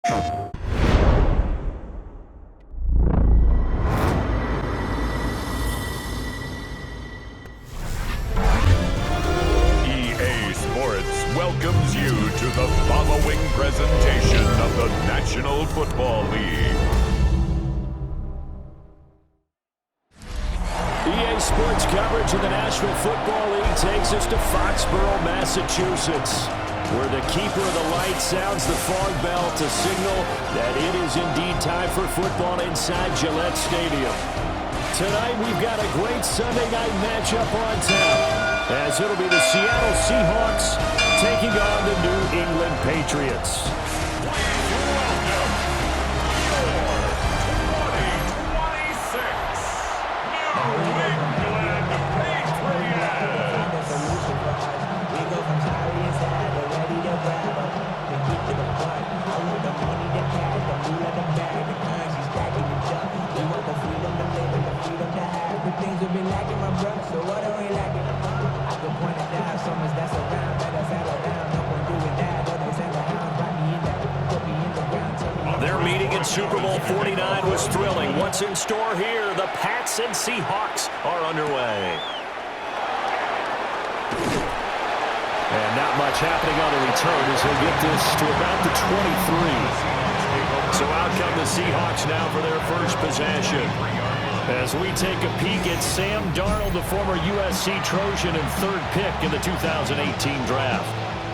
Welcomes you to the following presentation of the National Football League. EA Sports coverage of the National Football League takes us to Foxborough, Massachusetts, where the keeper of the light sounds the fog bell to signal that it is indeed time for football inside Gillette Stadium. Tonight we've got a great Sunday night matchup on tap, as it'll be the Seattle Seahawks taking on the New England Patriots. Super Bowl 49 was thrilling. What's in store here? The Pats and Seahawks are underway. And not much happening on the return as he'll get this to about the 23. So out come the Seahawks now for their first possession. As we take a peek at Sam Darnold, the former USC Trojan and third pick in the 2018 draft.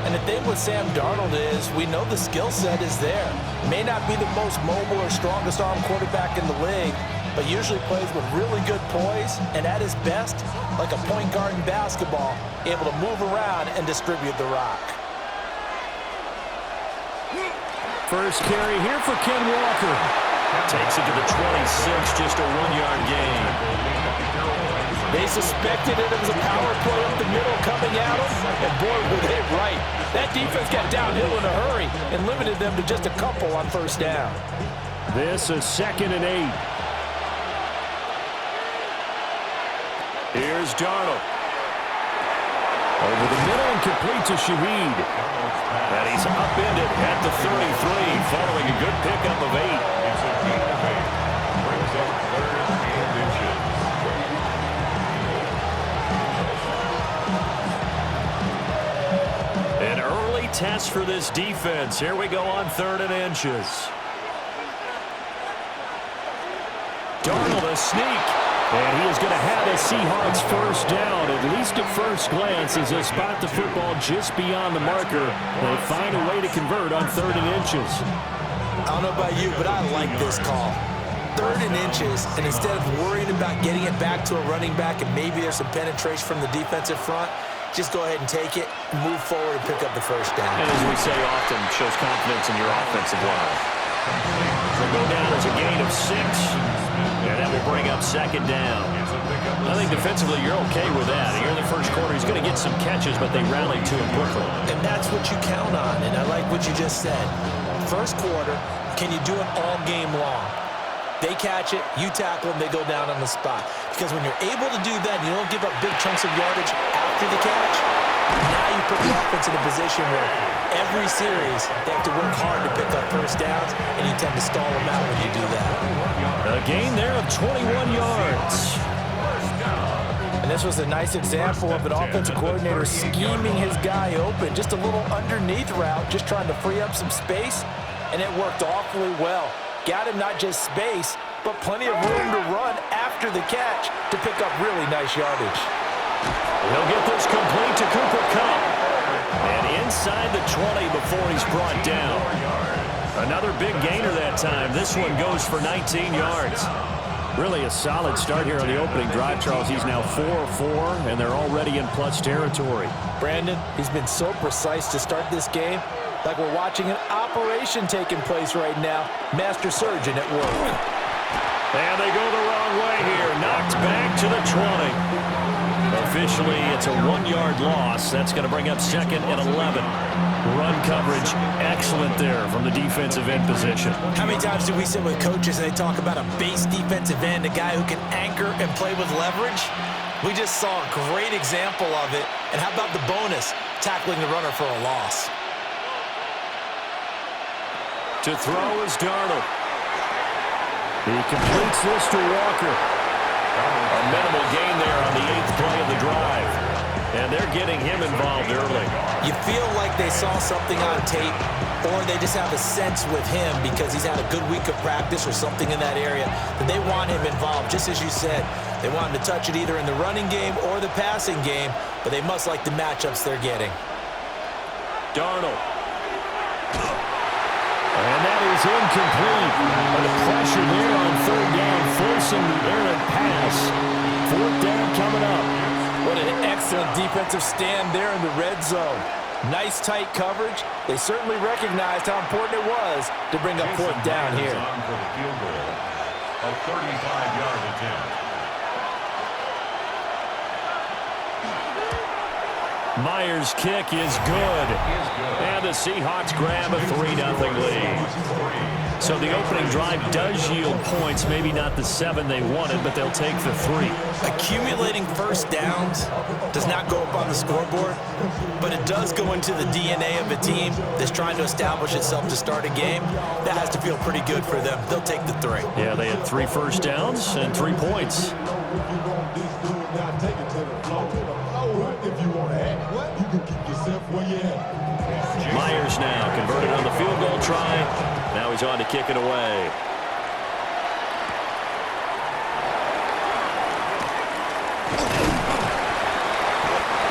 And the thing with Sam Darnold is we know the skill set is there. May not be the most mobile or strongest arm quarterback in the league, but usually plays with really good poise and at his best, like a point guard in basketball, able to move around and distribute the rock. First carry here for Ken Walker. Takes it to the 26, just a 1-yard gain. They suspected it was a power play up the middle coming at them, and boy, were they right. That defense got downhill in a hurry and limited them to just a couple on first down. This is 2nd and 8. Here's Darnold. Over the middle and complete to Shaheed. And he's upended at the 33 following a good pickup of 8. Test for this defense. Here we go on 3rd and inches. Darnold a sneak. And he is going to have a Seahawks first down, at least at first glance, as they spot the football just beyond the marker. They find a way to convert on 3rd and inches. I don't know about you, but I like this call. 3rd and inches, and instead of worrying about getting it back to a running back and maybe there's some penetration from the defensive front, just go ahead and take it, move forward, and pick up the first down. And as we say often, shows confidence in your offensive line. We'll go down as a gain of 6, and that will bring up 2nd down. I think defensively you're okay with that. Here in the first quarter, he's going to get some catches, but they rally to him quickly. And that's what you count on, and I like what you just said. First quarter, can you do it all game long? They catch it, you tackle them, they go down on the spot. Because when you're able to do that, you don't give up big chunks of yardage after the catch, now you put the offense in a position where every series they have to work hard to pick up first downs, and you tend to stall them out when you do that. A gain there of 21 yards. And this was a nice example of an offensive coordinator scheming his guy open. Just a little underneath route, just trying to free up some space, and it worked awfully well. Got him not just space, but plenty of room to run after the catch to pick up really nice yardage. He'll get this complete to Cooper Kupp. And inside the 20 before he's brought down. Another big gainer that time. This one goes for 19 yards. Really a solid start here on the opening drive, Charles. He's now 4-4, and they're already in plus territory. Brandon, he's been so precise to start this game. Like we're watching an operation taking place right now. Master surgeon at work. And they go the wrong way here. Knocked back to the 20. Officially, it's a 1-yard loss. That's going to bring up 2nd and 11. Run coverage, excellent there from the defensive end position. How many times do we sit with coaches and they talk about a base defensive end, a guy who can anchor and play with leverage? We just saw a great example of it. And how about the bonus, tackling the runner for a loss? To throw is Darnold. He completes this to Walker. A minimal gain there on the 8th play of the drive. And they're getting him involved early. You feel like they saw something on tape, or they just have a sense with him because he's had a good week of practice or something in that area that they want him involved. Just as you said, they want him to touch it either in the running game or the passing game, but they must like the matchups they're getting. Darnold. And that is incomplete. But the pressure there on 3rd down, forcing the errant pass. 4th down coming up. What an excellent defensive stand there in the red zone. Nice tight coverage. They certainly recognized how important it was to bring up 4th down here. For the field goal, a 35-yard attempt. Myers' kick is good. And the Seahawks grab a 3-0 lead. So the opening drive does yield points. Maybe not the 7 they wanted, but they'll take the 3. Accumulating first downs does not go up on the scoreboard, but it does go into the DNA of a team that's trying to establish itself to start a game. That has to feel pretty good for them. They'll take the 3. Yeah, they had 3 first downs and 3 points. Myers now converted on the field goal try. Now he's on to kick it away.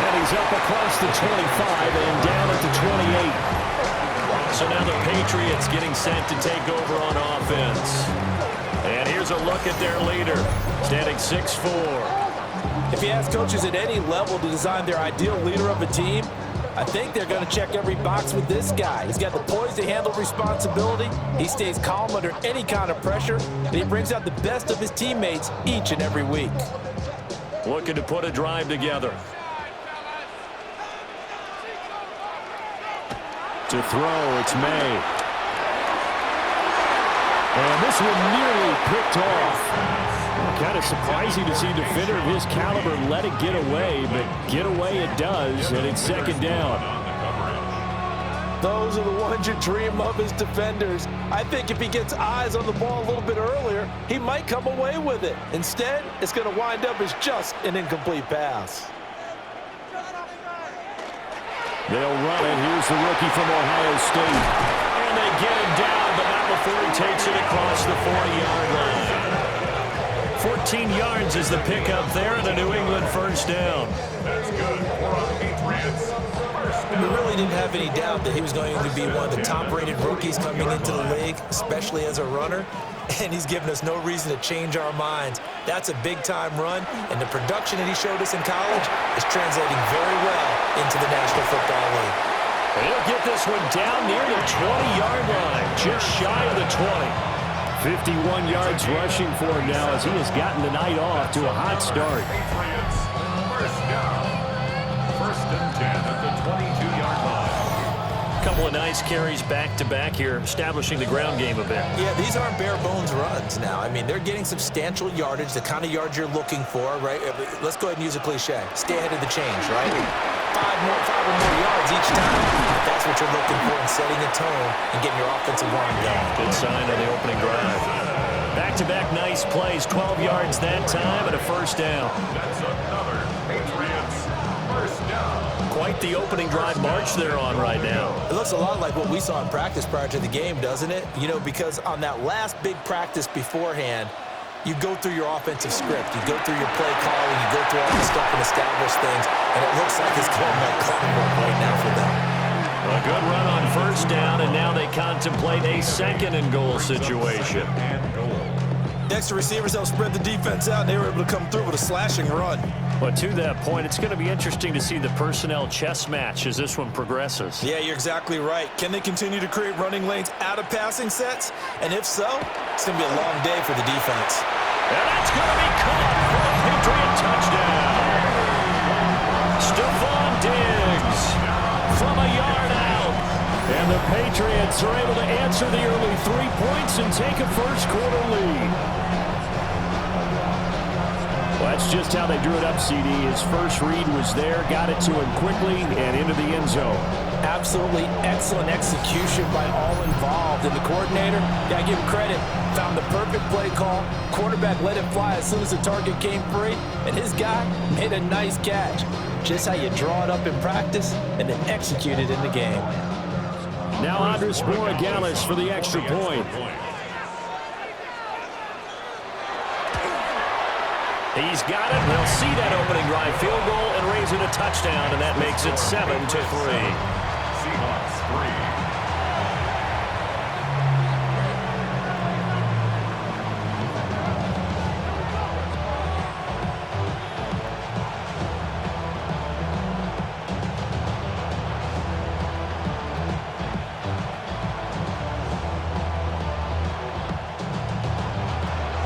And he's up across the 25 and down at the 28. So now the Patriots getting set to take over on offense. And here's a look at their leader, standing 6'4". If you ask coaches at any level to design their ideal leader of a team, I think they're going to check every box with this guy. He's got the poise to handle responsibility. He stays calm under any kind of pressure, and he brings out the best of his teammates each and every week. Looking to put a drive together. To throw, it's May. And this one nearly picked off. Kind of surprising to see a defender of his caliber let it get away, but get away it does, and it's 2nd down. Those are the ones you dream of as defenders. I think if he gets eyes on the ball a little bit earlier, he might come away with it. Instead, it's going to wind up as just an incomplete pass. They'll run it. Here's the rookie from Ohio State. And they get him down, but not before he takes it across the 40-yard line. 14 yards is the pickup there, and a New England first down. That's good for the Patriots. We really didn't have any doubt that he was going to be one of the top-rated rookies coming into the league, especially as a runner, and he's given us no reason to change our minds. That's a big-time run, and the production that he showed us in college is translating very well into the National Football League. He'll get this one down near the 20-yard line, just shy of the 20. 51 yards rushing for him now as he has gotten the night off to a hot start. Patriots, first down. 1st and 10 at the 22-yard line. Couple of nice carries back-to-back here, establishing the ground game a bit. Yeah, these aren't bare-bones runs now. I mean, they're getting substantial yardage, the kind of yards you're looking for, right? Let's go ahead and use a cliche. Stay ahead of the change, right? 5 or more yards each time. That's what you're looking for in setting a tone and getting your offensive line going. Good sign on the opening drive. Back-to-back nice plays, 12 yards that time and a first down. That's another Patriots first down. Quite the opening drive march they're on right now. It looks a lot like what we saw in practice prior to the game, doesn't it? You know, because on that last big practice beforehand, you go through your offensive script, you go through your play calling, you go through all the stuff and establish things, and it looks like it's going like clockwork right now for them. A good run on first down, and now they contemplate a 2nd and goal situation. Next to receivers, they'll spread the defense out, and they were able to come through with a slashing run. But to that point, it's going to be interesting to see the personnel chess match as this one progresses. Yeah, you're exactly right. Can they continue to create running lanes out of passing sets? And if so, it's going to be a long day for the defense. And that's going to be caught for a Patriot touchdown. Stephon Diggs from a yard out. And the Patriots are able to answer the early 3 points and take a first-quarter lead. Well, that's just how they drew it up, CD. His first read was there, got it to him quickly, and into the end zone. Absolutely excellent execution by all involved. And the coordinator, gotta give him credit, found the perfect play call. Quarterback let it fly as soon as the target came free, and his guy made a nice catch. Just how you draw it up in practice and then execute it in the game. Now Andres Borregales for the extra point. He's got it. They'll see that opening drive field goal and raise it a touchdown, and that makes it 7-3. Seahawks 3.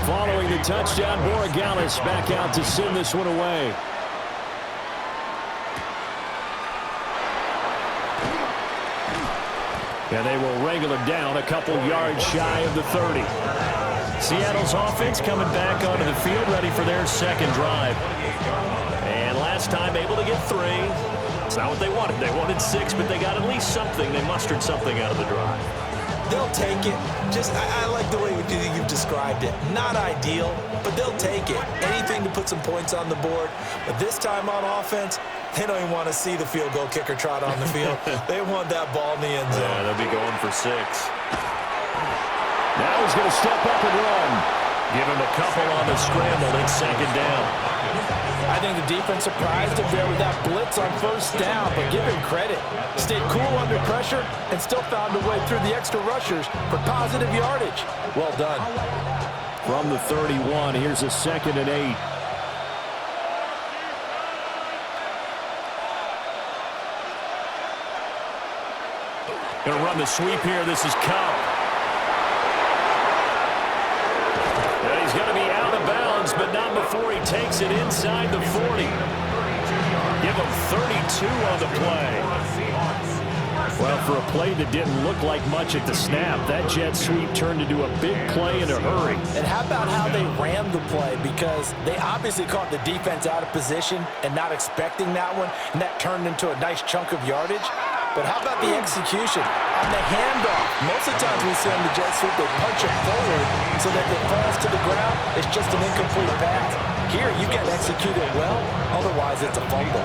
Following the touchdown, Borregales back out to send this one away. And they will wrangle him down a couple yards shy of the 30. Seattle's offense coming back onto the field, ready for their second drive. And last time able to get 3. It's not what they wanted. They wanted 6, but they got at least something. They mustered something out of the drive. They'll take it. I like the way you've described it. Not ideal, but they'll take it. Anything to put some points on the board. But this time on offense, they don't even want to see the field goal kicker trot on the field. They want that ball in the end zone. Yeah, they'll be going for 6. Now he's going to step up and run. Give him a couple on the scramble. It's second down. I think the defense surprised him there with that blitz on first down, but give him credit. Stayed cool under pressure and still found a way through the extra rushers for positive yardage. Well done. From the 31, here's a 2nd and 8. Going to run the sweep here. This is Cup. And he's going to be out of bounds, but not before he takes it inside the 40. Give him 32 on the play. Well, for a play that didn't look like much at the snap, that jet sweep turned into a big play in a hurry. And how about how they ran the play? Because they obviously caught the defense out of position and not expecting that one, and that turned into a nice chunk of yardage. But how about the execution? On the handoff, most of the times we see on the jet sweep, they punch it forward so that if it falls to the ground, it's just an incomplete pass. Here, you got to execute it well, otherwise it's a fumble.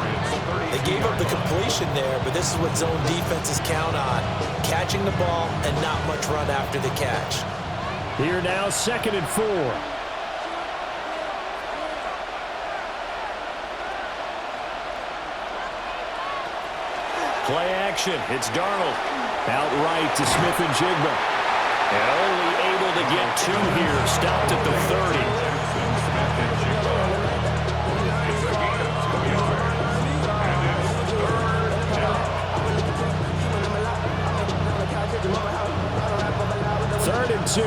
They gave up the completion there, but this is what zone defenses count on, catching the ball and not much run after the catch. Here now, 2nd and 4. Play action. It's Darnold. Outright to Smith and Jigba. And only able to get 2 here. Stopped at the 30. Third and 2.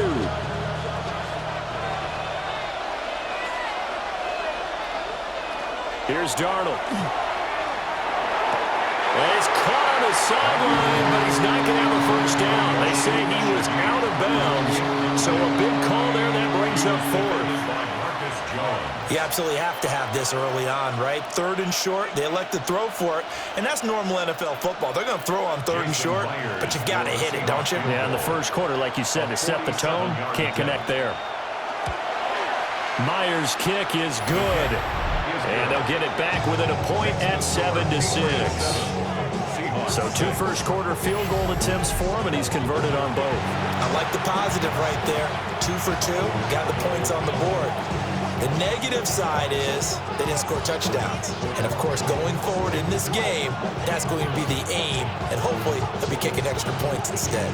Here's Darnold. He's caught on the sideline, but he's not going to have a first down. They say he was out of bounds. So a big call there that brings up 4th. You absolutely have to have this early on, right? 3rd and short, they elect to throw for it, and that's normal NFL football. They're going to throw on 3rd and short, but you've got to hit it, don't you? Yeah, in the first quarter, like you said, to set the tone, can't connect there. Myers' kick is good, and they'll get it back within a point at 7-6. So 2 first-quarter field goal attempts for him, and he's converted on both. I like the positive right there. 2 for 2, got the points on the board. The negative side is they didn't score touchdowns. And, of course, going forward in this game, that's going to be the aim, and hopefully they'll be kicking extra points instead.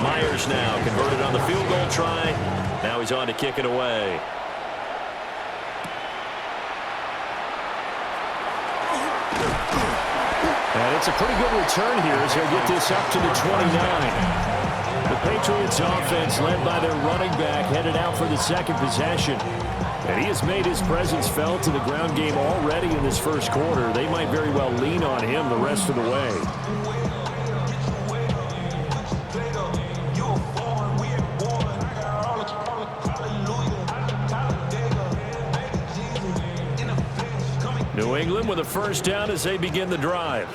Myers now converted on the field goal try. Now he's on to kick it away. And it's a pretty good return here as he'll get this up to the 29. The Patriots offense, led by their running back, headed out for the 2nd possession. And he has made his presence felt in the ground game already in this first quarter. They might very well lean on him the rest of the way. New England with a first down as they begin the drive.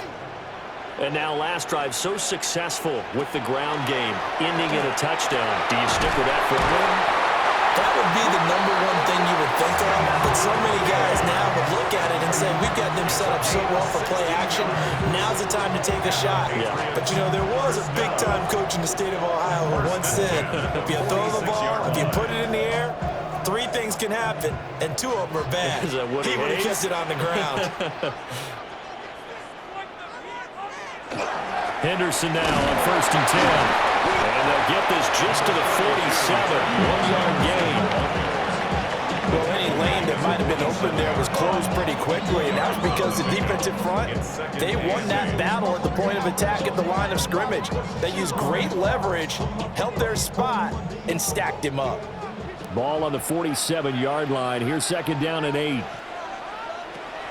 And now last drive so successful with the ground game, ending in a touchdown. Do you stick with that for a win? That would be the #1 thing you would think of, but so many guys now would look at it and say, we've got them set up so well for play action, now's the time to take a shot. Yeah. But, you know, there was a big-time coach in the state of Ohio who once said, if you throw the ball, if you put it in the air, 3 things can happen, and 2 of them are bad. Is that what he would have kept it on the ground. Henderson now on 1st and 10. And they'll get this just to the 47. 1-yard gain. Well, any lane that might have been open there was closed pretty quickly, and that was because the defensive front, they won that battle at the point of attack at the line of scrimmage. They used great leverage, held their spot, and stacked him up. Ball on the 47-yard line. Here's 2nd down and 8.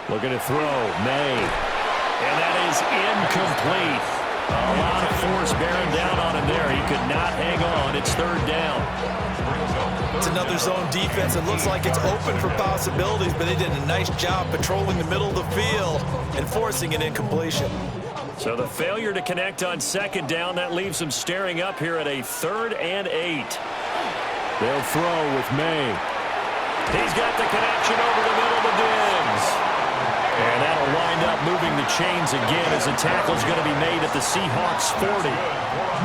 Looking to throw. May. And that is incomplete. A lot of force bearing down on him there. He could not hang on. It's 3rd down. It's another zone defense. It looks like it's open for possibilities, but they did a nice job patrolling the middle of the field and forcing an incompletion. So the failure to connect on 2nd down, that leaves them staring up here at a 3rd and 8. They'll throw with May. He's got the connection over the middle to Diggs. And that'll wind up moving the chains again as the tackle's going to be made at the Seahawks 40.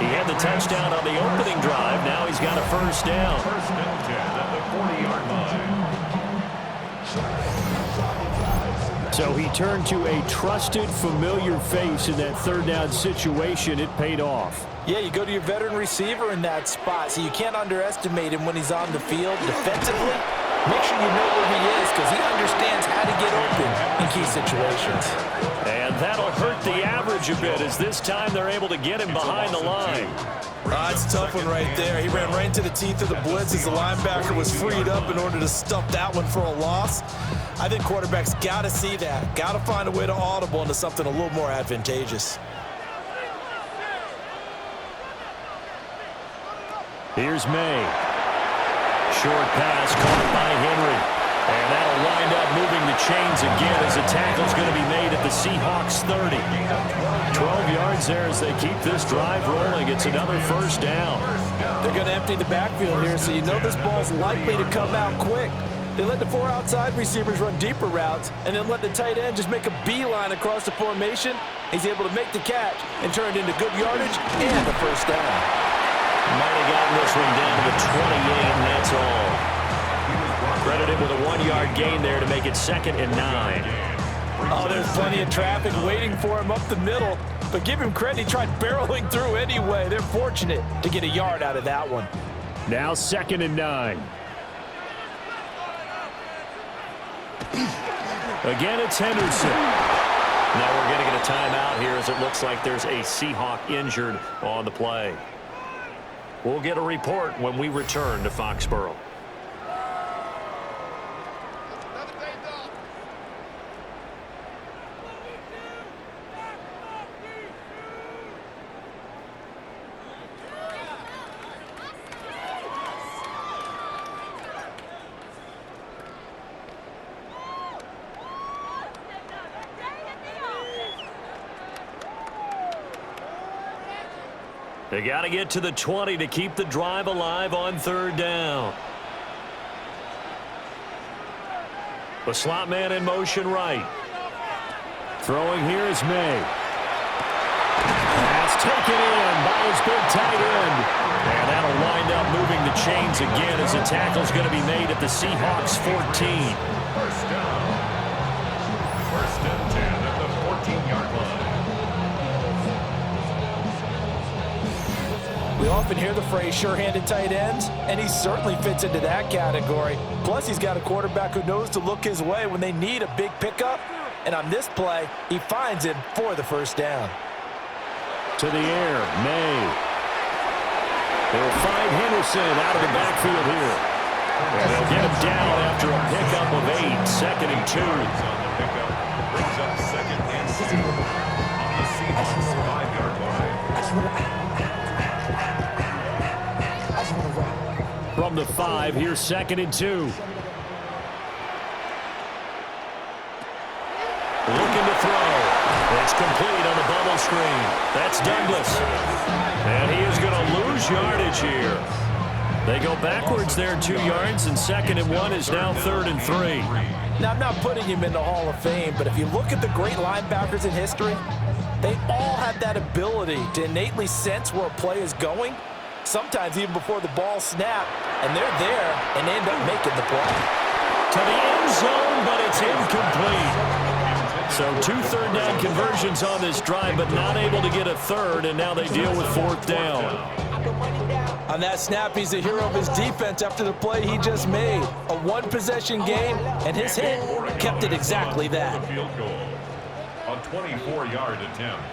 He had the touchdown on the opening drive. Now he's got a first down. 1st and 10 at the 40-yard line. So he turned to a trusted, familiar face in that 3rd down situation. It paid off. Yeah, you go to your veteran receiver in that spot, so you can't underestimate him when he's on the field defensively. Make sure you know where he is because he understands how to get open in key situations. And that'll hurt the average a bit as this time they're able to get him behind the line. It's a tough one right there. He ran right into the teeth of the blitz as the linebacker was freed up in order to stuff that one for a loss. I think quarterbacks got to see that. Got to find a way to audible into something a little more advantageous. Here's May. Short pass caught by Henry. And that'll wind up moving the chains again as the tackle's going to be made at the Seahawks 30. 12 yards there as they keep this drive rolling. It's another first down. They're going to empty the backfield here, so you know this ball's likely to come out quick. They let the 4 outside receivers run deeper routes and then let the tight end just make a beeline across the formation. He's able to make the catch and turn it into good yardage and a first down. Might have gotten this one down to the 28, and that's all. Credited with a 1-yard gain there to make it 2nd and 9. Oh, there's plenty of traffic waiting for him up the middle. But give him credit, he tried barreling through anyway. They're fortunate to get a yard out of that one. Now 2nd and 9. Again, it's Henderson. Now we're going to get a timeout here as it looks like there's a Seahawk injured on the play. We'll get a report when we return to Foxborough. They got to get to the 20 to keep the drive alive on 3rd down. The slot man in motion right. Throwing here is May. Pass taken in by his big tight end. And that'll wind up moving the chains again as the tackle's going to be made at the Seahawks 14. First down. 1st and 10 at the 14-yard line. We often hear the phrase sure-handed tight ends, and he certainly fits into that category. Plus, he's got a quarterback who knows to look his way when they need a big pickup. And on this play, he finds him for the first down. To the air, May. They'll find Henderson out of the backfield here. And they'll get him down after a pickup of 8, 2nd and 2. On the pickup, brings up 2nd and 2 on the Seahawks 5-yard line. From the 5, here's 2nd and 2. It's complete on the bubble screen. That's Douglas. And he is going to lose yardage here. They go backwards there 2 yards, and 2nd and 1 is now 3rd and 3. Now, I'm not putting him in the Hall of Fame, but if you look at the great linebackers in history, they all have that ability to innately sense where a play is going, sometimes even before the ball snapped, and they're there and they end up making the play. To the end zone, but it's incomplete. So 2 third-down conversions on this drive, but not able to get a third, and now they deal with 4th down. On that snap, he's the hero of his defense after the play he just made. A one-possession game, and his hit kept it exactly that. Field goal. A 24-yard attempt.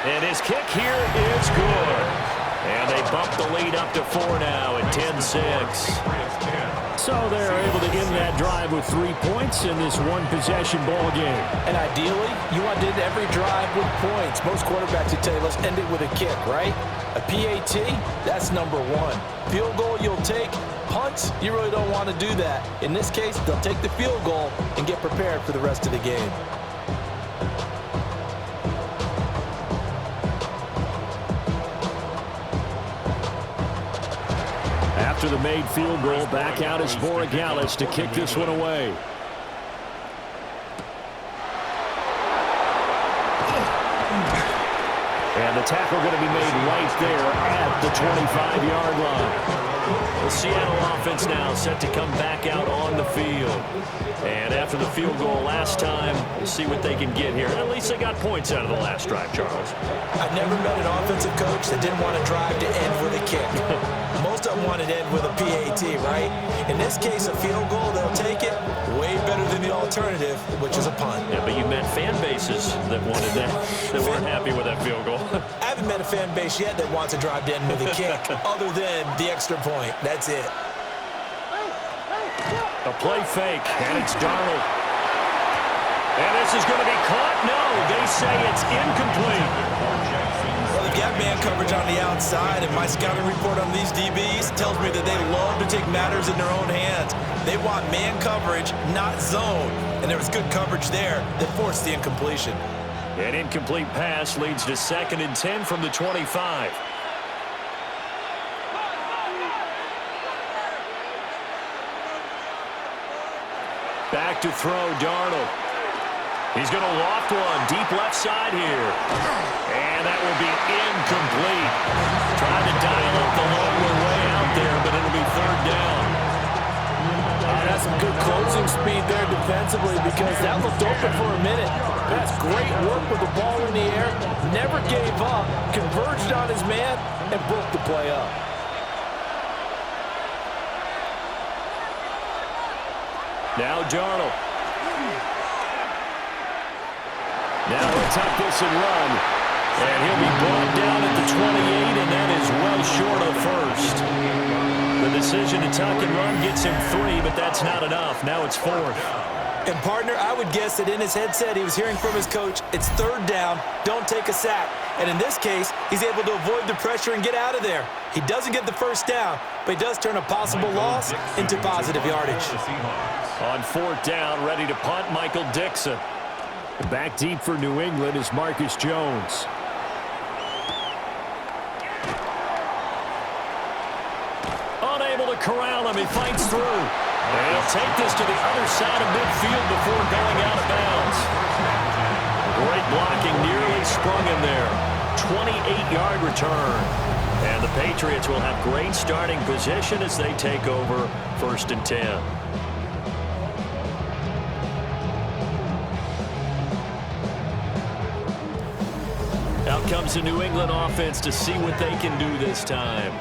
And his kick here is good. And they bump the lead up to 4 now at 10-6. So they're able to end that drive with 3 points in this one-possession ball game. And ideally, you want to end every drive with points. Most quarterbacks would tell you, let's end it with a kick, right? A PAT, that's number 1. Field goal you'll take. Punts, you really don't want to do that. In this case, they'll take the field goal and get prepared for the rest of the game. After the made field goal, back out is Borregales to kick this one away. And the tackle going to be made right there at the 25-yard line. The Seattle offense now set to come back out on the field. And after the field goal last time, we'll see what they can get here. At least they got points out of the last drive, Charles. I've never met an offensive coach that didn't want to drive to end with a kick. Most of them wanted to end with a PAT, right? In this case, a field goal, they'll take it. Way better than the alternative, which is a punt. Yeah, but you met fan bases that wanted that, that weren't happy with that field goal. I haven't met a fan base yet that wants to drive to end with a kick, other than the extra point. That's it. A play fake, and it's Darnold. And this is going to be caught. No, they say it's incomplete. Well, they've got man coverage on the outside, and my scouting report on these DBs tells me that they love to take matters in their own hands. They want man coverage, not zone. And there was good coverage there that forced the incompletion. An incomplete pass leads to 2nd and 10 from the 25. Back to throw, Darnold. He's going to loft one deep left side here. And that will be incomplete. Trying to dial up the longer way out there, but it'll be 3rd down. That's some good closing speed there defensively, because that looked open for a minute. That's great work with the ball in the air. Never gave up, converged on his man, and broke the play up. Now Darnold. Now he'll tuck this and run. And he'll be brought down at the 28, and that is well short of 1st. The decision to tuck and run gets him 3, but that's not enough. Now it's 4th. And partner, I would guess that in his headset he was hearing from his coach, it's 3rd down, don't take a sack. And in this case, he's able to avoid the pressure and get out of there. He doesn't get the 1st down, but he does turn a possible loss into positive yardage. On 4th down, ready to punt, Michael Dixon. Back deep for New England is Marcus Jones. Unable to corral him, he fights through. And he'll take this to the other side of midfield before going out of bounds. Great blocking, nearly sprung him there. 28-yard return. And the Patriots will have great starting position as they take over 1st and 10. Out comes the New England offense to see what they can do this time.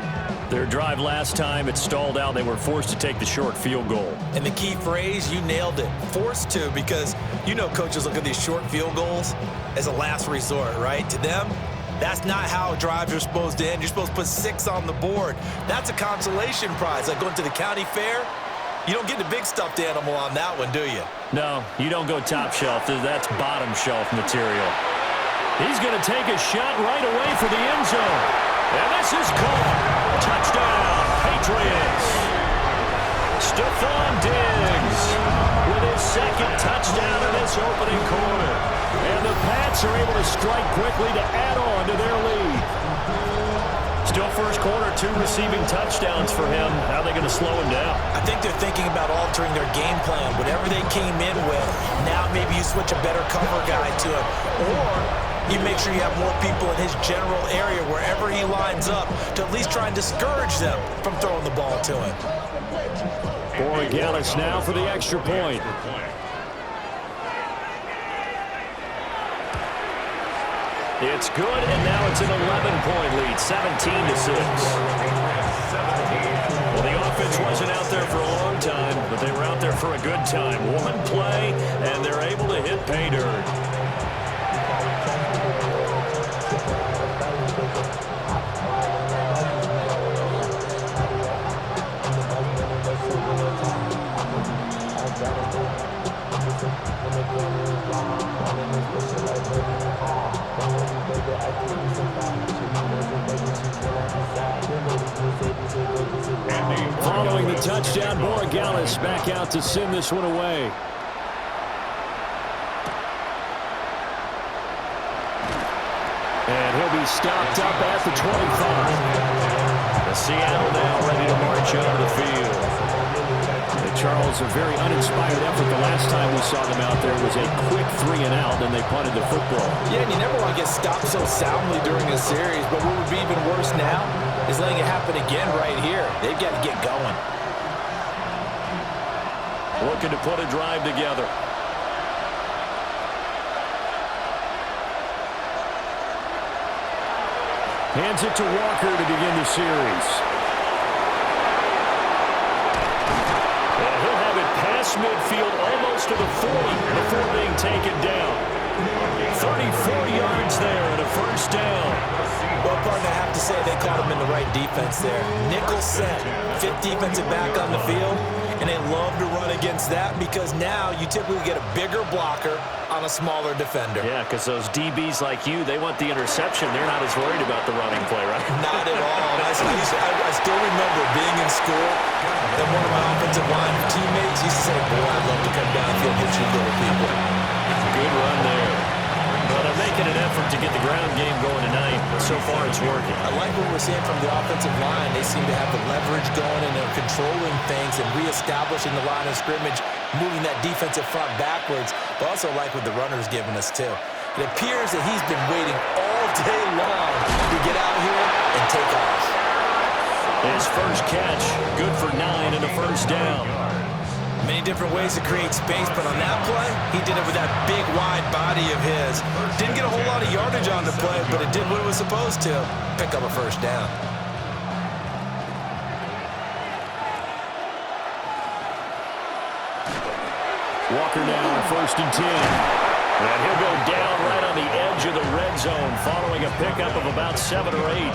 Their drive last time, it stalled out. They were forced to take the short field goal. And the key phrase, you nailed it. Forced to, because you know coaches look at these short field goals as a last resort, right? To them, that's not how drives are supposed to end. You're supposed to put 6 on the board. That's a consolation prize. Like going to the county fair, you don't get the big stuffed animal on that one, do you? No, you don't go top shelf. That's bottom shelf material. He's going to take a shot right away for the end zone. And this is caught. Touchdown, Patriots. Stephon Diggs. with his second touchdown in this opening quarter. And the Pats are able to strike quickly to add on to their lead. Still first quarter, 2 receiving touchdowns for him. How are they going to slow him down? I think they're thinking about altering their game plan. Whatever they came in with, now maybe you switch a better cover guy to him. Or you make sure you have more people in his general area wherever he lines up to at least try and discourage them from throwing the ball to him. Borregales now for the extra point. It's good, and now it's an 11-point lead, 17-6. Well, the offense wasn't out there for a long time, but they were out there for a good time. One play, and they're able to hit pay dirt. Following the touchdown, Borregales back out to send this one away. And he'll be stopped up at the 25. The Seattle now ready to march out of the field. Charles, a very uninspired effort. The last time we saw them out there was a quick 3-and-out, then they punted the football. Yeah, and you never want to get stopped so soundly during a series, but what would be even worse now is letting it happen again right here. They've got to get going. Looking to put a drive together. Hands it to Walker to begin the series. And he'll have it past midfield almost to the 40 before being taken down. 34 yards there and a first down. Well, partner, I have to say they caught him in the right defense there. Nickel set, 5th defensive back on the field, and they love to run against that because now you typically get a bigger blocker on a smaller defender. Yeah, because those DBs like you, they want the interception. They're not as worried about the running play, right? Not at all. I still remember being in school, and one of my offensive line teammates used to say, boy, I'd love to come downfield and hit you little people. Good run there. But they're making an effort to get the ground game going tonight. So far, it's working. I like what we're seeing from the offensive line. They seem to have the leverage going, and they're controlling things and reestablishing the line of scrimmage, moving that defensive front backwards. But also like what the runner's giving us, too. It appears that he's been waiting all day long to get out here and take off. His first catch, good for 9 and a first down. Many different ways to create space, but on that play, he did it with that big, wide body of his. Didn't get a whole lot of yardage on the play, but it did what it was supposed to. Pick up a first down. Walker now, 1st and 10. And he'll go down right on the edge of the red zone following a pickup of about 7 or 8.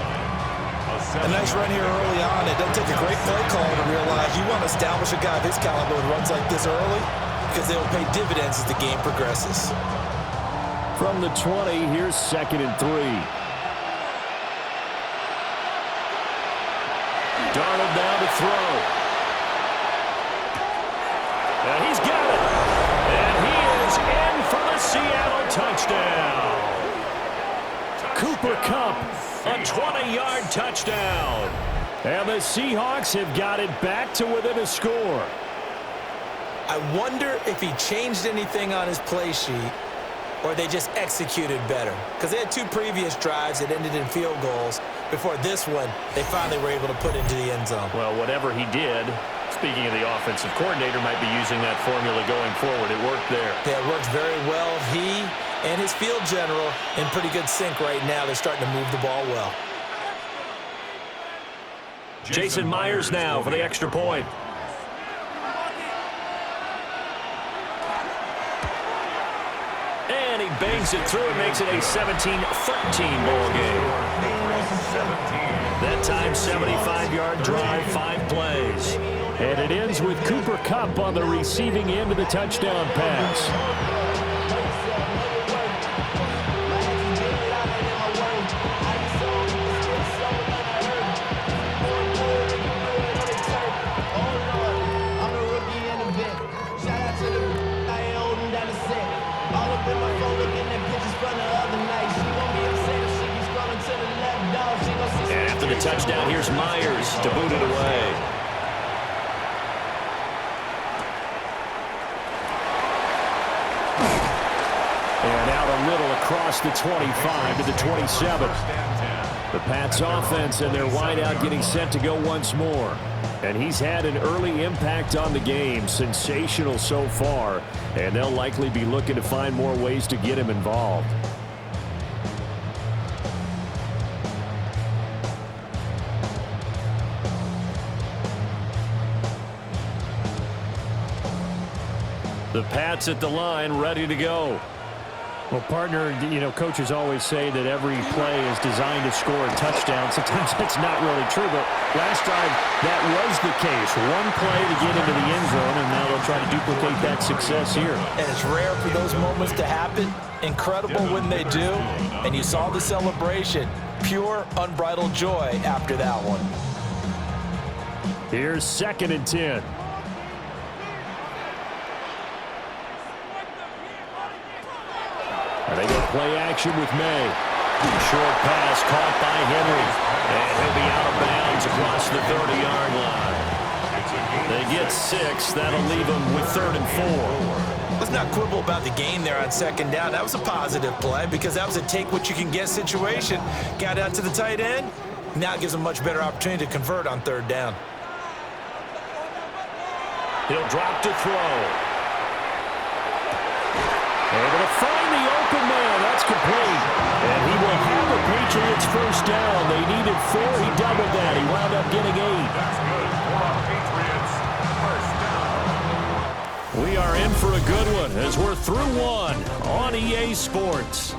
A nice run here early on. It doesn't take a great play call to realize you want to establish a guy of his caliber with runs like this early because they will pay dividends as the game progresses. From the 20, here's 2nd and 3. Darnold now to throw. And he's got it. And he is in for the Seattle touchdown. Cooper Kupp, a 20-yard touchdown. And the Seahawks have got it back to within a score. I wonder if he changed anything on his play sheet or they just executed better. Because they had 2 previous drives that ended in field goals. Before this one, they finally were able to put into the end zone. Well, whatever he did, speaking of the offensive coordinator, might be using that formula going forward. It worked there. Yeah, it worked very well. He and his field general in pretty good sync right now. They're starting to move the ball well. Jason Myers now for the extra point. And he bangs it through and makes it a 17-13 ball game. That time, 75-yard drive, 5 plays. And it ends with Cooper Kupp on the receiving end of the touchdown pass. I'm a rookie in the vet. Shout out to the Here's Myers to boot it away. And out a little across the 25 to the 27. The Pats offense and their wideout getting set to go once more. And he's had an early impact on the game. Sensational so far. And they'll likely be looking to find more ways to get him involved. The Pats at the line, ready to go. Well, partner, you know, coaches always say that every play is designed to score a touchdown. Sometimes that's not really true, but last drive, that was the case. One play to get into the end zone, and now they'll try to duplicate that success here. And it's rare for those moments to happen. Incredible when they do. And you saw the celebration. Pure, unbridled joy after that one. Here's 2nd and 10. They go play action with May. Short pass caught by Henry. And he'll be out of bounds across the 30-yard line. They get 6. That'll leave them with 3rd and 4. Let's not quibble about the gain there on 2nd down. That was a positive play because that was a take-what-you-can-get situation. Got out to the tight end. Now it gives them a much better opportunity to convert on 3rd down. He'll drop to throw. Able to find the open man. That's complete. And he will have the Patriots first down. They needed 4. He doubled that. He wound up getting 8. That's good for Patriots. First down. We are in for a good one as we're through one on EA Sports.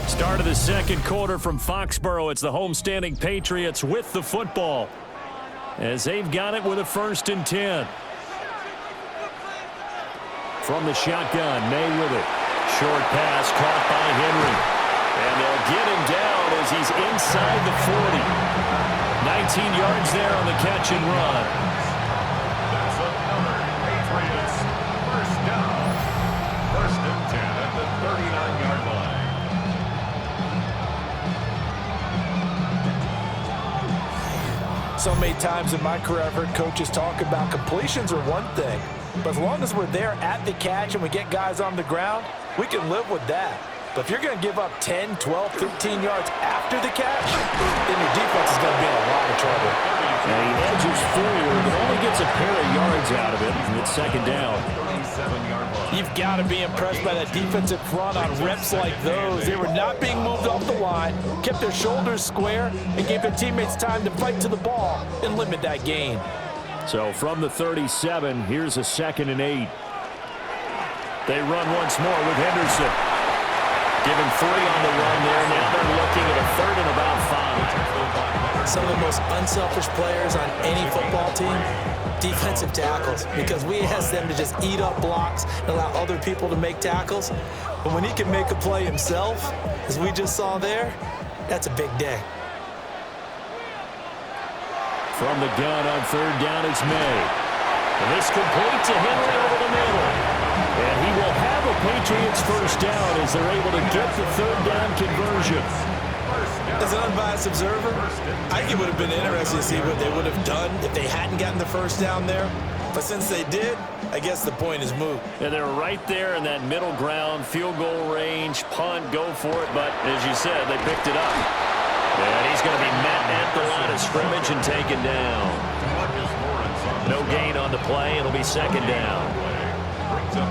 Start of the second quarter from Foxborough. It's the homestanding Patriots with the football as they've got it with a 1st and 10. From the shotgun, May with it. Short pass caught by Henry. And they'll get him down as he's inside the 40. 19 yards there on the catch and run. That's another Patriots. First down. 1st and 10 at the 39-yard line. So many times in my career, I've heard coaches talk about completions are one thing, but as long as we're there at the catch and we get guys on the ground, we can live with that. But if you're going to give up 10, 12, 15 yards after the catch, then your defense is going to be in a lot of trouble. And he edges forward, but only gets a pair of yards out of it, and it's 2nd down. 37-yard line. You've got to be impressed by that defensive front on reps like those. They were not being moved off the line, kept their shoulders square, and gave their teammates time to fight to the ball and limit that gain. So from the 37, here's a 2nd and 8. They run once more with Henderson. Given 3 on the run there. Now they're looking at a 3rd and about 5. Some of the most unselfish players on any football team, defensive tackles, because we ask them to just eat up blocks and allow other people to make tackles. But when he can make a play himself, as we just saw there, that's a big day. From the gun on 3rd down, it's May. And this complete to Henry over the middle. And he will have a Patriots first down as they're able to get the 3rd down conversion. As an unbiased observer, I think it would have been interesting to see what they would have done if they hadn't gotten the first down there. But since they did, I guess the point is moot. And they're right there in that middle ground, field goal range, punt, go for it. But as you said, they picked it up. And he's going to be met at the line of scrimmage and taken down. No gain on the play. It'll be 2nd down.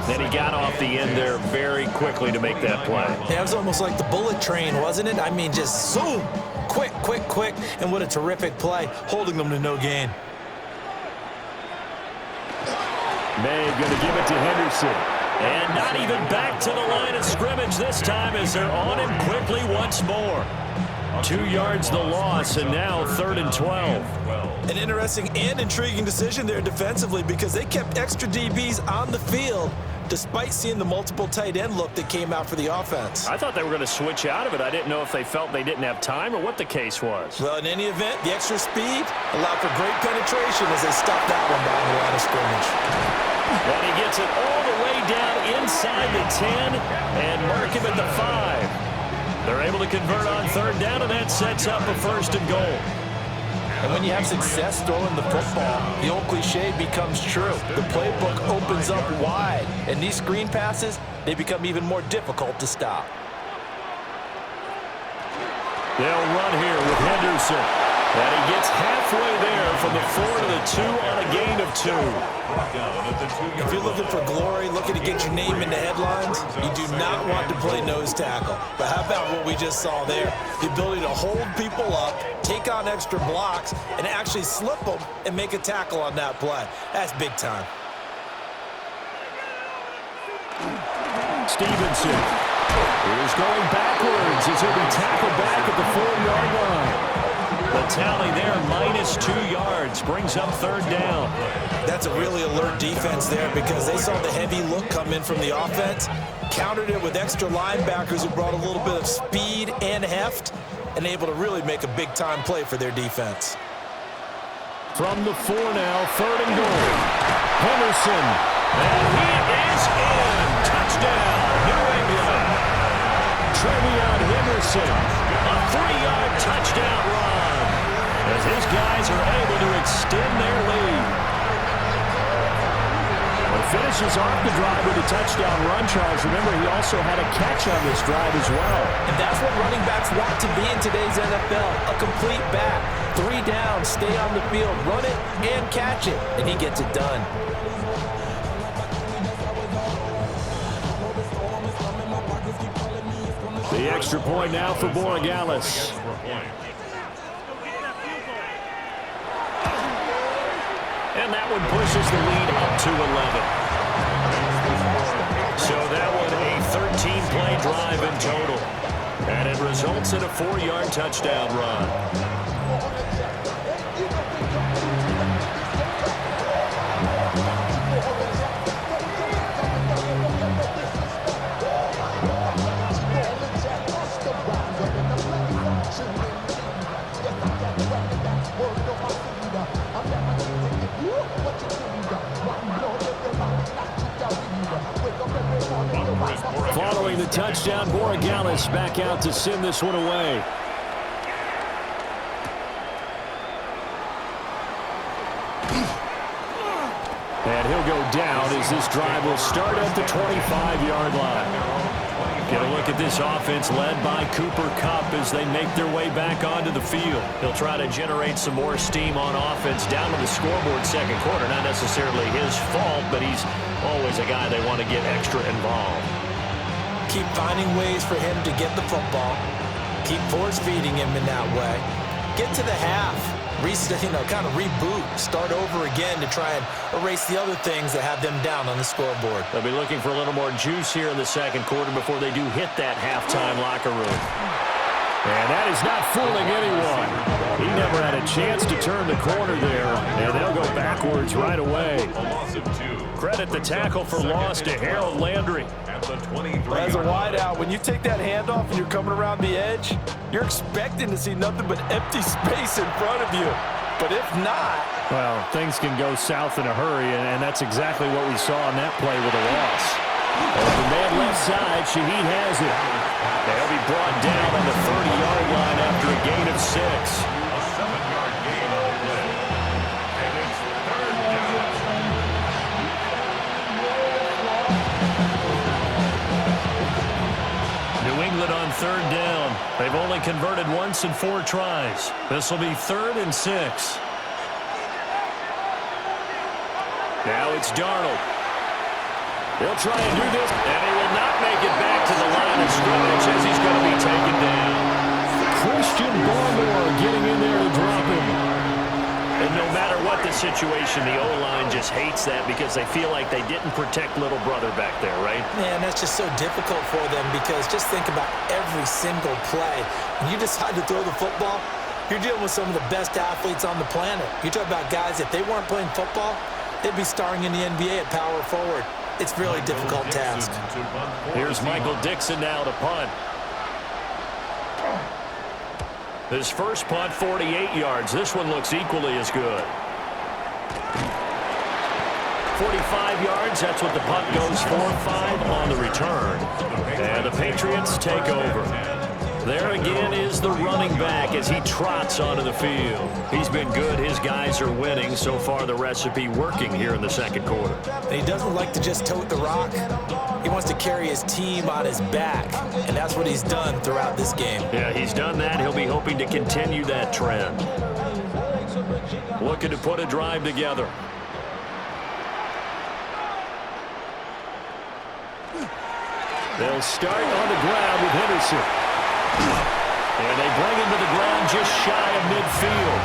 Then he got off the end there very quickly to make that play. Yeah, it was almost like the bullet train, wasn't it? I mean, just zoom, quick, quick, quick, and what a terrific play, holding them to no gain. May going to give it to Henderson. And not even back to the line of scrimmage this time as they're on him quickly once more. 2 yards the loss, and now 3rd and 12. An interesting and intriguing decision there defensively because they kept extra DBs on the field despite seeing the multiple tight end look that came out for the offense. I thought they were going to switch out of it. I didn't know if they felt they didn't have time or what the case was. Well, in any event, the extra speed allowed for great penetration as they stopped that one behind the line of scrimmage. And he gets it all the way down inside the 10 and mark him at the 5. They're able to convert on third down, and that sets up a first and goal. And when you have success throwing the football, the old cliche becomes true. The playbook opens up wide, and these screen passes, they become even more difficult to stop. They'll run here with Henderson. And he gets halfway there from the 4 to the 2 on a gain of 2. If you're looking for glory, looking to get your name in the headlines, you do not want to play nose tackle. But how about what we just saw there? The ability to hold people up, take on extra blocks, and actually slip them and make a tackle on that play. That's big time. Stevenson is going backwards as he'll be tackled back at the 4-yard line. The tally there, -2 yards, brings up third down. That's a really alert defense there because they saw the heavy look come in from the offense, countered it with extra linebackers who brought a little bit of speed and heft, and able to really make a big-time play for their defense. From the 4 now, third and goal. Henderson, and he is in. Touchdown, New England. Trevion Henderson, a 3-yard touchdown run, as his guys are able to extend their lead. Well, finishes off the drive with a touchdown run, Charles. Remember, he also had a catch on this drive as well. And that's what running backs want to be in today's NFL, a complete back. 3 down, stay on the field, run it and catch it, and he gets it done. The extra point now for Borregales. And that one pushes the lead up to 11. So that one a 13-play drive in total. And it results in a 4-yard touchdown run. Following the touchdown, Borregales back out to send this one away. And he'll go down as this drive will start at the 25-yard line. Get a look at this offense led by Cooper Kupp as they make their way back onto the field. He'll try to generate some more steam on offense down to the scoreboard second quarter. Not necessarily his fault, but he's always a guy they want to get extra involved. Keep finding ways for him to get the football. Keep force feeding him in that way. Get to the half. Kind of reboot. Start over again to try and erase the other things that have them down on the scoreboard. They'll be looking for a little more juice here in the second quarter before they do hit that halftime locker room. And that is not fooling anyone. He never had a chance to turn the corner there, and they'll go backwards right away. Credit the tackle for loss to Harold Landry. As a wideout, when you take that handoff and you're coming around the edge, you're expecting to see nothing but empty space in front of you. But if not... Well, things can go south in a hurry, and that's exactly what we saw on that play with a loss. Open man left side, Shaheed has it. They'll be brought down on the 30-yard line after a gain of 6. A 7-yard gain on the play. And it's third down. New England on third down. They've only converted once in 4 tries. This will be 3rd and 6. Now it's Darnold. He'll try and do this, and he will not make it back to the line of scrimmage as he's going to be taken down. Christian Barmore getting in there to drop him. And no matter what the situation, the O-line just hates that because they feel like they didn't protect little brother back there, right? Man, that's just so difficult for them because just think about every single play. When you decide to throw the football, you're dealing with some of the best athletes on the planet. You talk about guys, if they weren't playing football, they'd be starring in the NBA at power forward. it's a really difficult task. Here's Michael Dixon now to punt. His first punt, 48 yards. This one looks equally as good. 45 yards, that's what the punt goes for. 5 on the return. And the Patriots take over. There again is the running back as he trots onto the field. He's been good. His guys are winning. So far, the recipe working here in the second quarter. And he doesn't like to just tote the rock. He wants to carry his team on his back, and that's what he's done throughout this game. Yeah, he's done that. He'll be hoping to continue that trend. Looking to put a drive together. They'll start on the ground with Henderson. And they bring him to the ground just shy of midfield.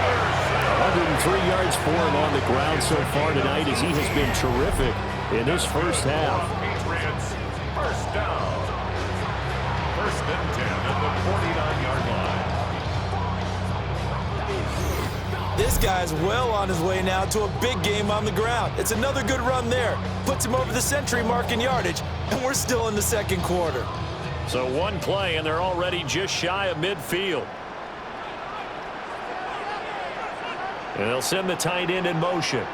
103 yards for him on the ground so far tonight as he has been terrific in this first half. Patriots, first down. First and 10 at the 49-yard line. This guy's well on his way now to a big game on the ground. It's another good run there. Puts him over the century mark in yardage, and we're still in the second quarter. So one play, and they're already just shy of midfield. And they'll send the tight end in motion.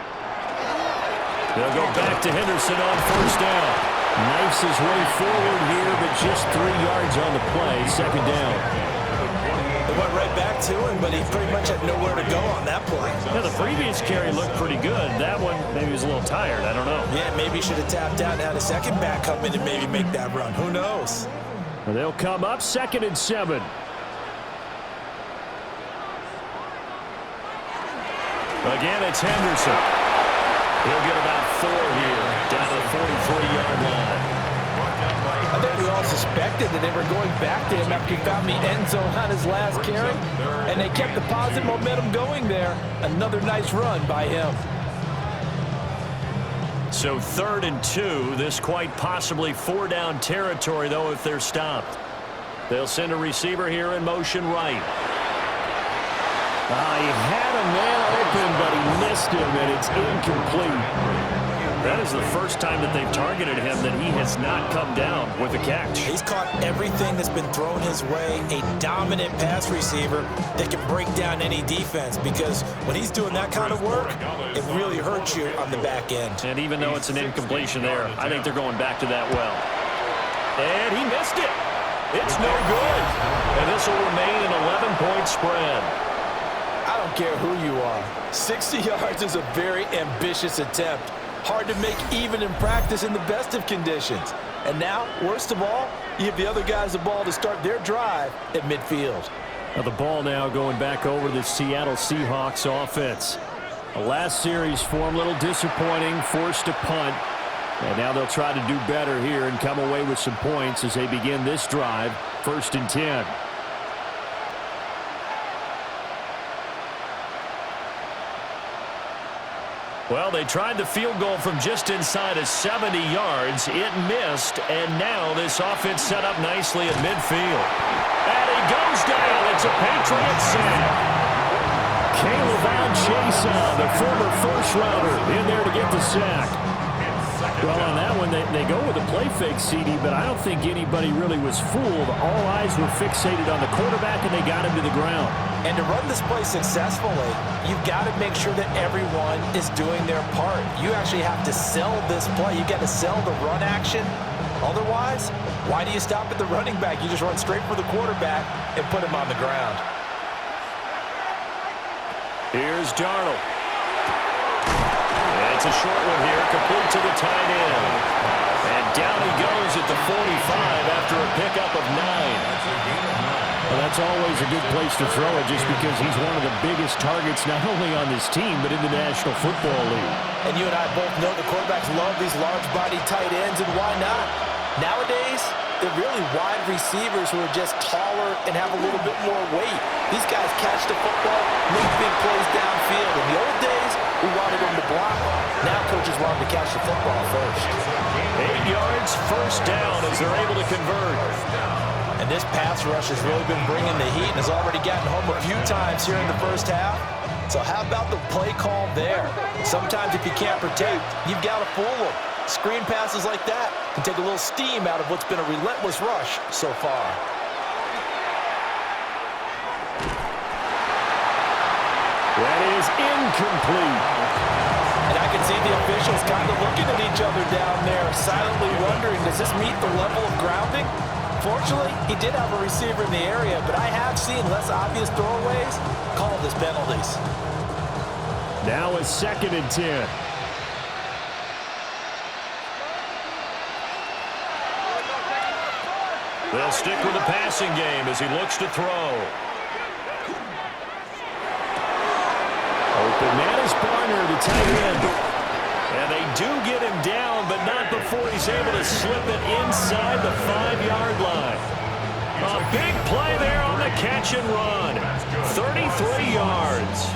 They'll go back to Henderson on first down. Knifes his way forward here, but just 3 yards on the play, second down. They went right back to him, but he pretty much had nowhere to go on that play. Yeah, the previous carry looked pretty good. That one, maybe he was a little tired. I don't know. Yeah, maybe he should have tapped out and had a second back come in and maybe make that run. Who knows? And they'll come up 2nd and 7. Again, it's Henderson. He'll get about 4 here, down to the 43-yard line. I think we all suspected that they were going back to him after he found the end zone on his last carry, and they kept the positive momentum going there. Another nice run by him. So 3rd and 2, this quite possibly 4-down territory, though, if they're stopped. They'll send a receiver here in motion right. He had a man open, but he missed him, and it's incomplete. That is the first time that they've targeted him that he has not come down with a catch. He's caught everything that's been thrown his way, a dominant pass receiver that can break down any defense, because when he's doing that kind of work, it really hurts you on the back end. And even though it's an incompletion there, I think they're going back to that well. And he missed it. It's no good. And this will remain an 11-point spread. I don't care who you are. 60 yards is a very ambitious attempt. Hard to make even in practice in the best of conditions. And now, worst of all, you give the other guys the ball to start their drive at midfield. Now the ball now going back over the Seattle Seahawks offense. The last series for them, a little disappointing, forced to punt. And now they'll try to do better here and come away with some points as they begin this drive, 1st and 10. Well, they tried the field goal from just inside of 70 yards. It missed, and now this offense set up nicely at midfield. And he goes down. It's a Patriots sack. Caleb Chase, the former first-rounder, in there to get the sack. Well, on that one, they go with a play fake, CD, but I don't think anybody really was fooled. All eyes were fixated on the quarterback, and they got him to the ground. And to run this play successfully, you've got to make sure that everyone is doing their part. You actually have to sell this play. You've got to sell the run action. Otherwise, why do you stop at the running back? You just run straight for the quarterback and put him on the ground. Here's Darnold. It's a short one here, complete to the tight end. And down he goes at the 45 after a pickup of 9. Well, that's always a good place to throw it just because he's one of the biggest targets not only on this team but in the National Football League. And you and I both know the quarterbacks love these large-body tight ends, and why not? Nowadays, they're really wide receivers who are just taller and have a little bit more weight. These guys catch the football, make big plays downfield. In the old days, we wanted them to block. Now coaches want them to catch the football first. 8 yards, first down as they're able to convert. And this pass rush has really been bringing the heat and has already gotten home a few times here in the first half. So how about the play call there? Sometimes if you can't protect, you've got to fool them. Screen passes like that can take a little steam out of what's been a relentless rush so far. That is incomplete. And I can see the officials kind of looking at each other down there, silently wondering, does this meet the level of grounding? Fortunately, he did have a receiver in the area, but I have seen less obvious throwaways called as penalties. Now it's 2nd and 10. They'll stick with the passing game as he looks to throw. Open man is Barner, the tight end. And they do get him down, but not before he's able to slip it inside the 5-yard line. A big play there on the catch and run. 33 yards.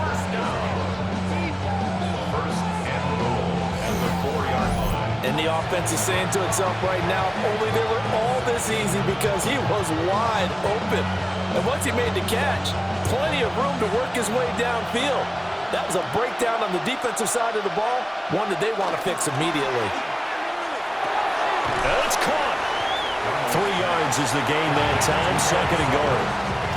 And the offense is saying to itself right now, only they were all this easy because he was wide open. And once he made the catch, plenty of room to work his way downfield. That was a breakdown on the defensive side of the ball, one that they want to fix immediately. It's caught. 3 yards is the gain that time, 2nd and goal.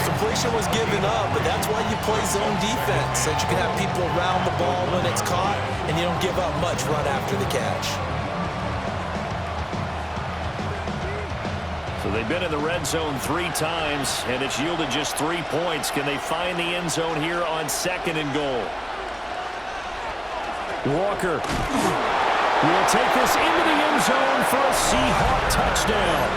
Completion was given up, but that's why you play zone defense, so that you can have people around the ball when it's caught, and you don't give up much run after the catch. So they've been in the red zone 3 times, and it's yielded just 3 points. Can they find the end zone here on 2nd and goal? Walker will take this into the end zone for a Seahawk touchdown.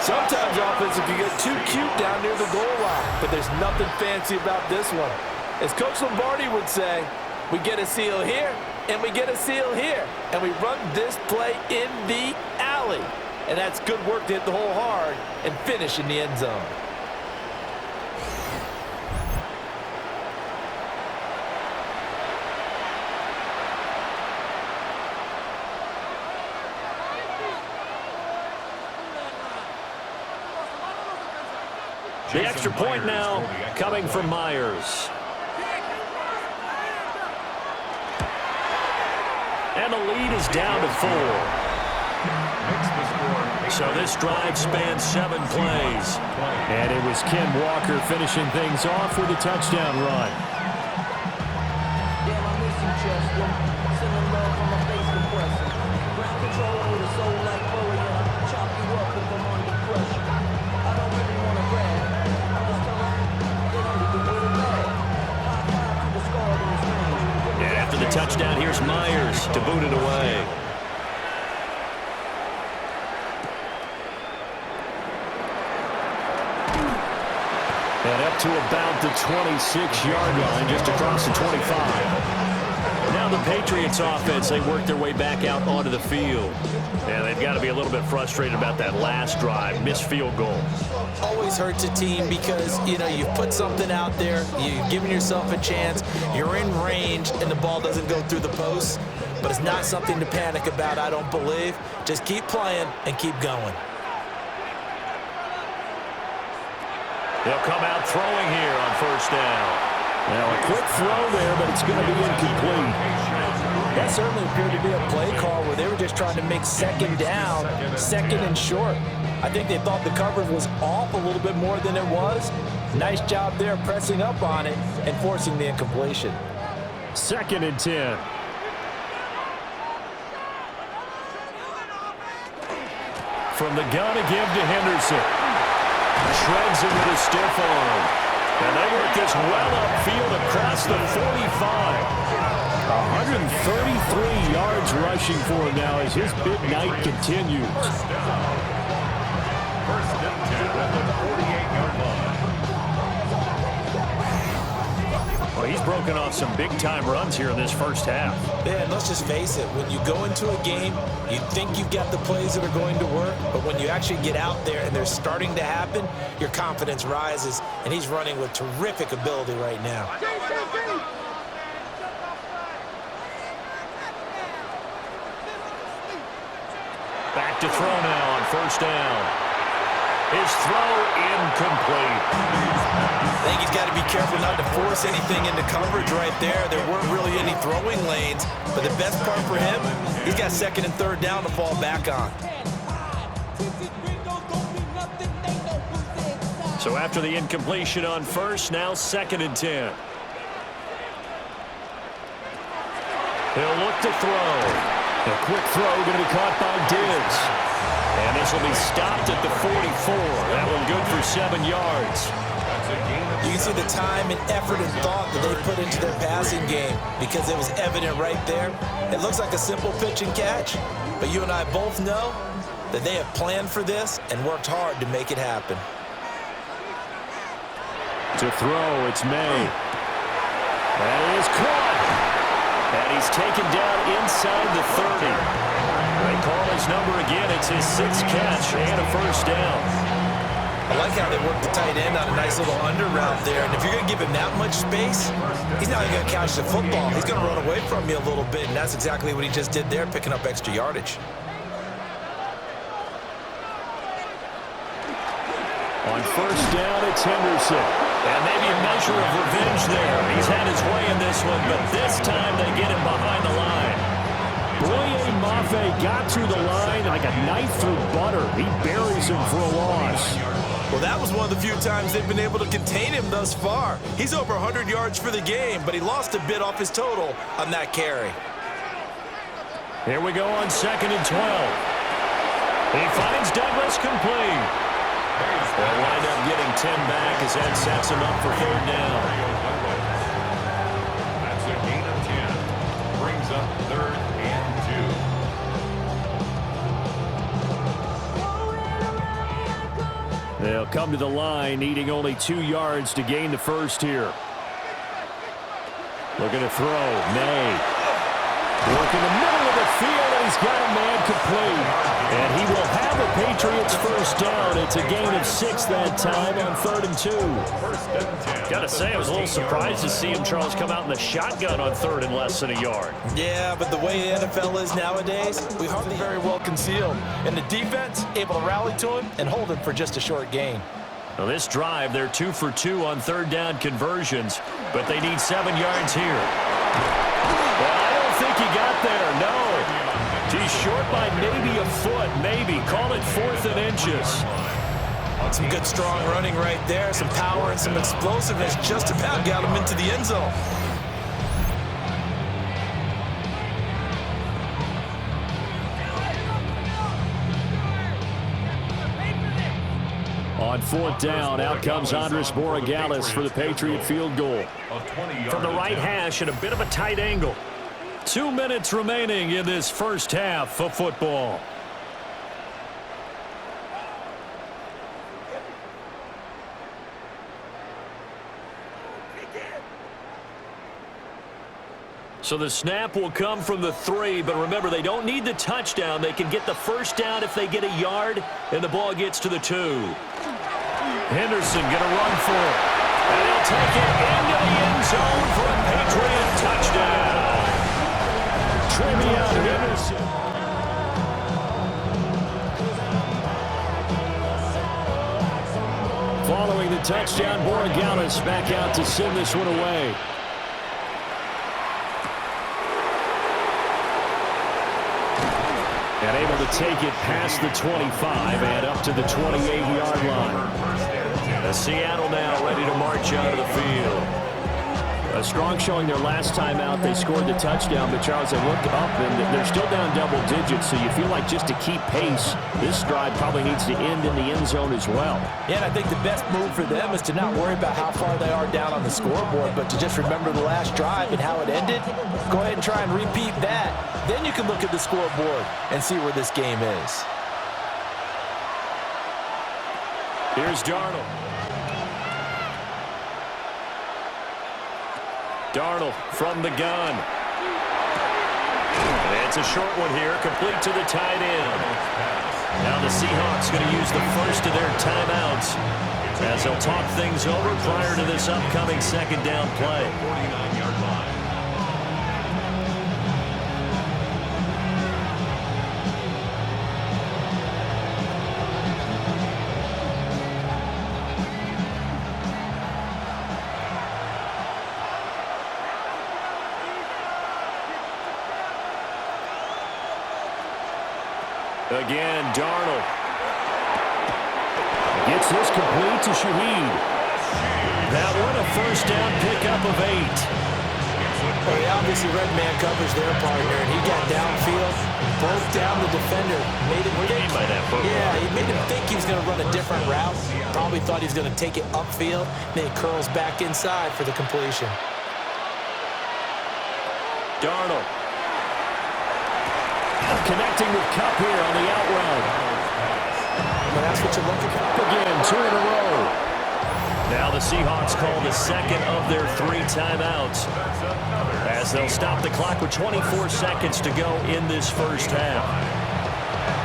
Sometimes offense, if you get too cute down near the goal line, but there's nothing fancy about this one. As Coach Lombardi would say, we get a seal here, and we get a seal here, and we run this play in the alley. And that's good work to hit the hole hard and finish in the end zone. The extra point now coming from Myers. And the lead is down to 4. So this drive spans 7 plays. And it was Ken Walker finishing things off with a touchdown run. And after the touchdown, here's Myers to boot it away. And up to about the 26-yard line, just across the 25. Now the Patriots offense, they work their way back out onto the field. And they've got to be a little bit frustrated about that last drive, missed field goal. Always hurts a team because, you know, you've put something out there, you've given yourself a chance, you're in range, and the ball doesn't go through the post. But it's not something to panic about, I don't believe. Just keep playing and keep going. They'll come out throwing here on 1st down. Now a quick throw there, but it's going to be incomplete. That certainly appeared to be a play call where they were just trying to make 2nd down, 2nd and short. I think they thought the coverage was off a little bit more than it was. Nice job there pressing up on it and forcing the incompletion. 2nd and 10. From the gun to give to Henderson. Shreds him with a stiff arm. And they work this well upfield across the 45. 133 yards rushing for him now as his big night continues. 1st and 10 at the 48-yard line. Well, he's broken off some big-time runs here in this first half. Yeah, and let's just face it. When you go into a game, you think you've got the plays that are going to work, but when you actually get out there and they're starting to happen, your confidence rises, and he's running with terrific ability right now. Back to throw now on 1st down. His throw incomplete. I think he's got to be careful not to force anything into coverage right there. There weren't really any throwing lanes, but the best part for him, he's got second and third down to fall back on. So after the incompletion on first, now 2nd and 10. He'll look to throw. A quick throw going to be caught by Diggs. And this will be stopped at the 44. That one good for 7 yards. You can see the time and effort and thought that they put into their passing game because it was evident right there. It looks like a simple pitch and catch, but you and I both know that they have planned for this and worked hard to make it happen. To throw, it's May. That is caught. And he's taken down inside the 30. They call his number again. It's his 6th catch and a first down. I like how they work the tight end on a nice little under route there. And if you're going to give him that much space, he's not even going to catch the football. He's going to run away from you a little bit, and that's exactly what he just did there, picking up extra yardage. On first down, it's Henderson. And maybe a measure of revenge there. He's had his way in this one, but this time they get him behind the line. Boye Mafe got through the line like a knife through butter. He buries him for a loss. Well, that was one of the few times they've been able to contain him thus far. He's over 100 yards for the game, but he lost a bit off his total on that carry. Here we go on 2nd and 12. He finds Douglas complete. They'll wind up getting 10 back as that sets him up for 3rd down. That's a gain of 10. Brings up 3rd and 2. They'll come to the line, needing only 2 yards to gain the first here. Looking to throw. May. Work in the middle of the field, and he's got a man complete. And he will have the Patriots first down. It's a gain of 6 that time on 3rd and 2. Got to say, I was a little surprised to see him, Charles, come out in the shotgun on 3rd and less than a yard. Yeah, but the way the NFL is nowadays, we hardly very well concealed. And the defense able to rally to him and hold him for just a short gain. Well, this drive, they're 2 for 2 on 3rd down conversions, but they need 7 yards here. Well, I don't think he got there, no. He's short by maybe a foot, maybe. Call it 4th and inches. Some good strong running right there, some power and some explosiveness. Just about got him into the end zone. On 4th down, out comes Andres Borregales for the Patriot field goal. From the right hash at a bit of a tight angle. 2 minutes remaining in this first half of football. So the snap will come from the 3, but remember, they don't need the touchdown. They can get the first down if they get a yard, and the ball gets to the 2. Henderson going to run for it. And he'll take it into the end zone for a Patriot touchdown. Trevion Henderson. Following the touchdown, Borregales back out to send this one away. And able to take it past the 25 and up to the 28-yard line. Seattle now ready to march out of the field. A strong showing their last time out. They scored the touchdown, but Charles, they look up, and they're still down double digits, so you feel like just to keep pace, this drive probably needs to end in the end zone as well. Yeah, and I think the best move for them is to not worry about how far they are down on the scoreboard, but to just remember the last drive and how it ended. Go ahead and try and repeat that. Then you can look at the scoreboard and see where this game is. Here's Darnold. Darnold from the gun. And it's a short one here, complete to the tight end. Now the Seahawks going to use the first of their timeouts as they'll talk things over prior to this upcoming 2nd down play. 49-yard line. Again, Darnold. Gets this complete to Shaheed. That one a first down pickup of 8. Well, he obviously read man coverage there, partner, and he got downfield, broke down the defender, made him think. Yeah, he made him think he was going to run a different route. Probably thought he was going to take it upfield. Then he curls back inside for the completion. Darnold. Connecting with Kupp here on the out route. But that's what you're looking for. Again, 2 in a row. Now the Seahawks call the second of their 3 timeouts, as they'll stop the clock with 24 seconds to go in this first half.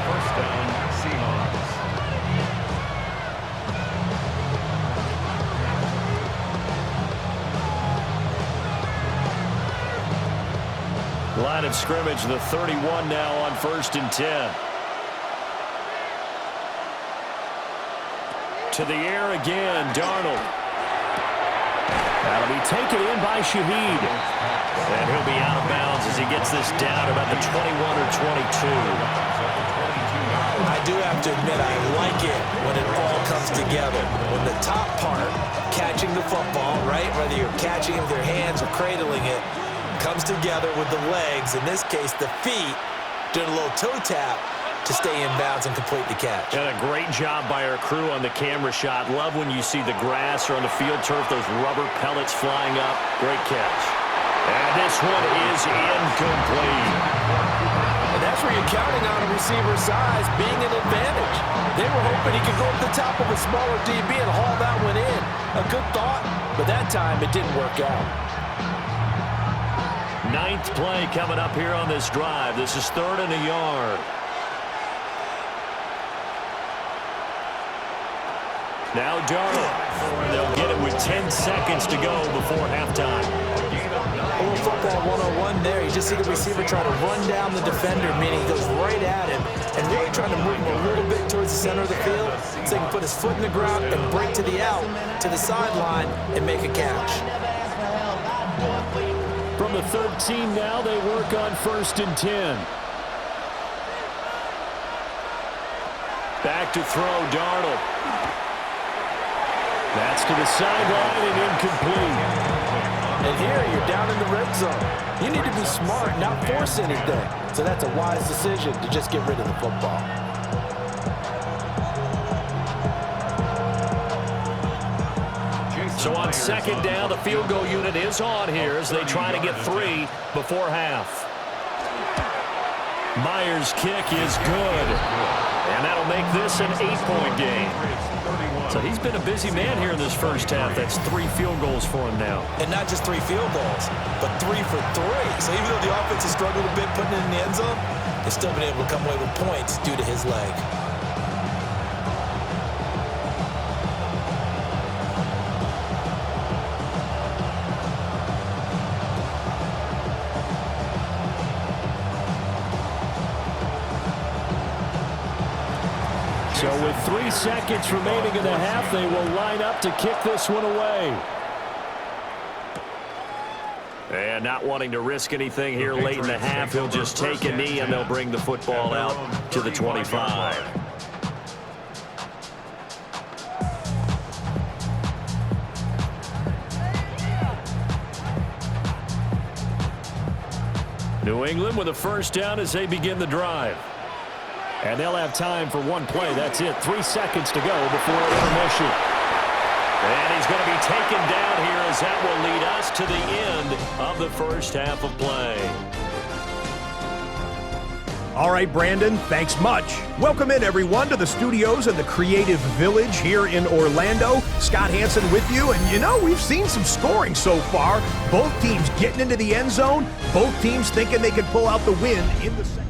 First down, Seahawks. Line of scrimmage, the 31 now on 1st and 10. To the air again, Darnold. That'll be taken in by Shaheed. And he'll be out of bounds as he gets this down about the 21 or 22. I do have to admit, I like it when it all comes together. When the top part, catching the football, right, whether you're catching it with your hands or cradling it, comes together with the legs, in this case the feet, doing a little toe tap to stay in bounds and complete the catch. And a great job by our crew on the camera shot. Love when you see the grass or on the field turf, those rubber pellets flying up. Great catch. And this one is incomplete. And that's where you're counting on a receiver's size being an advantage. They were hoping he could go up the top of a smaller DB and haul that one in. A good thought, but that time it didn't work out. 9th play coming up here on this drive. This is 3rd and a yard. Now Darnold. They'll get it with 10 seconds to go before halftime. A little football 101 there. You just see the receiver try to run down the defender, meaning he goes right at him and really trying to move him a little bit towards the center of the field so he can put his foot in the ground and break to the out, to the sideline, and make a catch. From the 13 now, they work on 1st and 10. Back to throw, Darnold. That's to the sideline and incomplete. And here you're down in the red zone. You need to be smart, not force anything. So that's a wise decision to just get rid of the football. So on 2nd down, the field goal unit is on here as they try to get 3 before half. Myers' kick is good. And that'll make this an 8-point game. So he's been a busy man here in this first half. That's 3 field goals for him now. And not just 3 field goals, but 3 for 3. So even though the offense has struggled a bit putting it in the end zone, they've still been able to come away with points due to his leg. So with 3 seconds remaining in the half, they will line up to kick this one away. And not wanting to risk anything here late in the half, he'll just take a knee and they'll bring the football out to the 25. New England with a first down as they begin the drive. And they'll have time for 1 play. That's it. 3 seconds to go before intermission. And he's going to be taken down here as that will lead us to the end of the first half of play. All right, Brandon, thanks much. Welcome in, everyone, to the studios in the Creative Village here in Orlando. Scott Hansen with you, and you know, we've seen some scoring so far. Both teams getting into the end zone, both teams thinking they could pull out the win in the second.